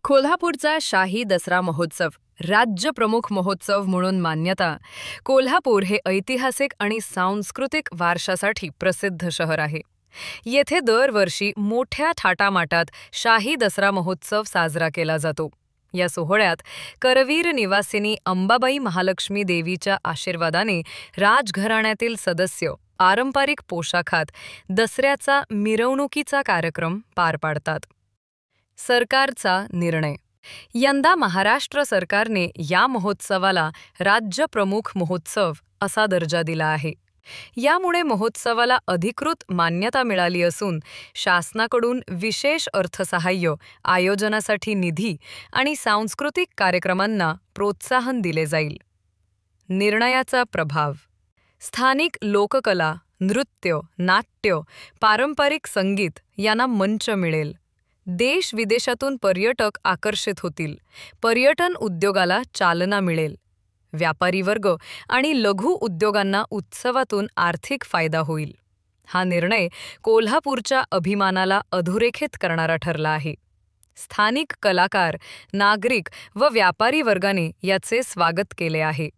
कोल्हापूरचा शाही दसरा महोत्सव राज्यप्रमुख महोत्सव म्हणून मान्यता. कोल्हापूर हे ऐतिहासिक आणि सांस्कृतिक वारशासाठी प्रसिद्ध शहर आहे. येथे दरवर्षी मोठ्या थाटामाटात शाही दसरा महोत्सव साजरा केला जातो. या सोहळ्यात करवीर निवासिनी अंबाबाई महालक्ष्मी देवीच्या आशीर्वादाने राजघराण्यातील सदस्य पारंपरिक पोशाखात दसऱ्याचा मिरवणुकीचा कार्यक्रम पार पाडतात. सरकारचा निर्णय. यंदा महाराष्ट्र सरकारने या महोत्सवाला राज्यप्रमुख महोत्सव असा दर्जा दिला आहे. यामुळे महोत्सवाला अधिकृत मान्यता मिळाली असून शासनाकडून विशेष अर्थसहाय्य, आयोजनासाठी निधी आणि सांस्कृतिक कार्यक्रमांना प्रोत्साहन दिले जाईल. निर्णयाचा प्रभाव. स्थानिक लोककला, नृत्य, नाट्य, पारंपरिक संगीत यांना मंच मिळेल. देश-विदेशातून पर्यटक आकर्षित होतील. पर्यटन उद्योगाला चालना मिळेल. व्यापारी वर्ग आणि लघु उद्योगांना उत्सवातून आर्थिक फायदा होईल. हा निर्णय कोल्हापूरच्या अभिमानाला अधोरेखित करणारा ठरला आहे. स्थानिक कलाकार, नागरिक व व्यापारी वर्गाने याचे स्वागत केले आहे.